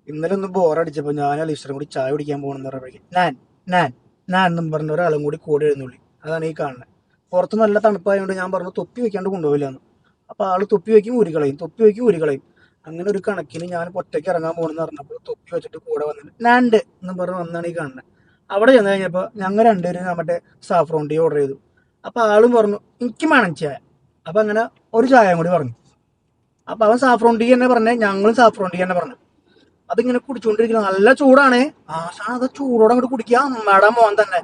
ഇന്നലെ ഒന്ന് ബോറടിച്ചപ്പോൾ ഞാൻ അലീസ്റ്ററും കൂടി ചായ കുടിക്കാൻ പോകണമെന്ന് പറയുമ്പോഴേക്കും ഞാൻ എന്നും പറഞ്ഞ ഒരാളും കൂടി എഴുന്നള്ളി. അതാണ് ഈ കാണുന്നത്. പുറത്ത് നല്ല തണുപ്പായതുകൊണ്ട് ഞാൻ പറഞ്ഞു തൊപ്പി വെക്കാണ്ട് കൊണ്ടുപോയില്ലാന്ന്. അപ്പോൾ ആൾ തൊപ്പി വയ്ക്കും ഊരികളയും. അങ്ങനെ ഒരു കണക്കിന് ഞാൻ ഒറ്റയ്ക്ക് ഇറങ്ങാൻ പോകണമെന്ന് പറഞ്ഞപ്പോൾ തൊപ്പി വെച്ചിട്ട് കൂടെ വന്നിട്ട് നാണ്ട് എന്നും പറഞ്ഞ് വന്നാണ് ഈ കാണുന്നത്. അവിടെ ചെന്ന് കഴിഞ്ഞപ്പോൾ ഞങ്ങൾ രണ്ടുപേരും മറ്റേ സാഫ്രോൺ ടീ ഓർഡർ ചെയ്തു. അപ്പോൾ ആളും പറഞ്ഞു എനിക്ക് വേണം ചായ. അപ്പം അങ്ങനെ ഒരു ചായ കൂടി പറഞ്ഞു. അപ്പം അവൻ സാഫ്രോൺ ടീ തന്നെ പറഞ്ഞേ, ഞങ്ങളും സാഫ്രോൺ ടീ തന്നെ പറഞ്ഞു. അതിങ്ങനെ കുടിച്ചുകൊണ്ടിരിക്കുന്നത് നല്ല ചൂടാണേ. ആശാൻ അത് ചൂടോടെ അങ്ങോട്ട് കുടിക്കുക. അമ്മയുടെ മോൻ തന്നെ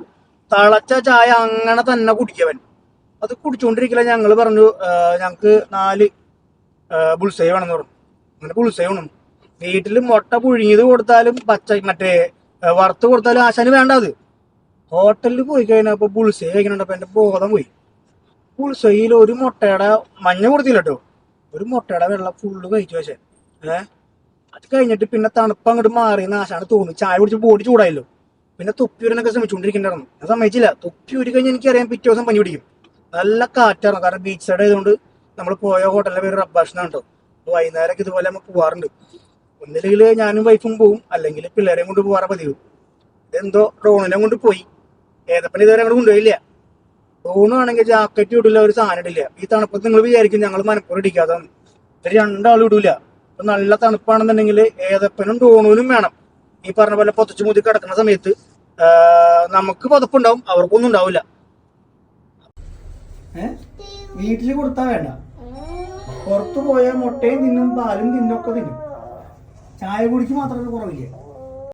തിളച്ച ചായ അങ്ങനെ തന്നെ കുടിക്കവൻ. അത് കുടിച്ചുകൊണ്ടിരിക്കില്ല. ഞങ്ങൾ പറഞ്ഞു ഞങ്ങൾക്ക് 4 ബുൾസൈ വേണമെന്ന് പറഞ്ഞു. അങ്ങനെ ബുൾസൈ വേണം. വീട്ടിൽ മുട്ട പുഴുങ്ങിയത് കൊടുത്താലും മറ്റേ വറുത്ത് കൊടുത്താലും ആശാന് വേണ്ട. അത് ഹോട്ടലിൽ പോയി കഴിഞ്ഞപ്പോൾ ബുൾസൈ കഴിക്കണുണ്ടപ്പോൾ എൻ്റെ ബോധം പോയി. ബുൾസൈയിൽ ഒരു മുട്ടയുടെ മഞ്ഞ കൊടുത്തില്ല കേട്ടോ, ഒരു മുട്ടയുടെ വെള്ളം ഫുള്ള് കഴിച്ചു വെച്ചേ. അത് കഴിഞ്ഞിട്ട് പിന്നെ തണുപ്പ് അങ്ങോട്ട് മാറിയെന്ന് ആശാണ് തോന്നി. ചായ കുടിച്ച് ബോഡി ചൂടായല്ലോ. പിന്നെ തൊപ്പി ഊരാനൊക്കെ ശ്രമിച്ചുകൊണ്ടിരിക്കണ്ടായിരുന്നു. ഞാൻ സമ്മതിച്ചില്ല. തൊപ്പി ഊരി കഴിഞ്ഞാൽ എനിക്കറിയാം പിറ്റേ ദിവസം പനി പിടിക്കും. നല്ല കാറ്റായിരുന്നു. കാരണം ബീച്ച് സൈഡ് ആയതുകൊണ്ട് നമ്മൾ പോയ ഹോട്ടലിന്റെ പേര് റബ്ബാഷനാണ് കേട്ടോ. വൈകുന്നേരമൊക്കെ ഇതുപോലെ നമ്മൾ പോകാറുണ്ട്. ഒന്നില്ലെങ്കിൽ ഞാനും വൈഫും പോവും, അല്ലെങ്കിൽ പിള്ളേരെയും കൊണ്ട് പോകാറ പതിവ്. ഇതെന്തോ ഡ്രോണിനെ കൊണ്ട് പോയി. ഏതപ്പനെ ഇതുവരെ അങ്ങോട്ട് കൊണ്ടുപോയില്ല. ഡ്രോണും ആണെങ്കിൽ ജാക്കറ്റ് ഇടില്ല, ഒരു സാധനം ഇടില്ല. ഈ തണുപ്പത്ത് നിങ്ങൾ വിചാരിക്കും ഞങ്ങൾ മനപ്പുറം ഇടിക്കാതാണ്. ഇവർ രണ്ടാളും ഇടൂല. ഇപ്പൊ നല്ല തണുപ്പാണെന്നുണ്ടെങ്കിൽ ഏതപ്പനും ഡ്രോണൂനും വേണം. ഈ പറഞ്ഞ പോലെ പൊതച്ചു മുതി കിടക്കുന്ന സമയത്ത് നമുക്ക് പുതപ്പുണ്ടാവും, അവർക്കൊന്നും ഉണ്ടാവില്ല. വീട്ടിൽ കൊടുത്താ വേണ്ട. പുറത്തു പോയ മുട്ടയും തിന്നും പാലും തിന്നും ഒക്കെ തിന്നും. ചായ കുടിക്ക് മാത്രമേ കുറവില്ല.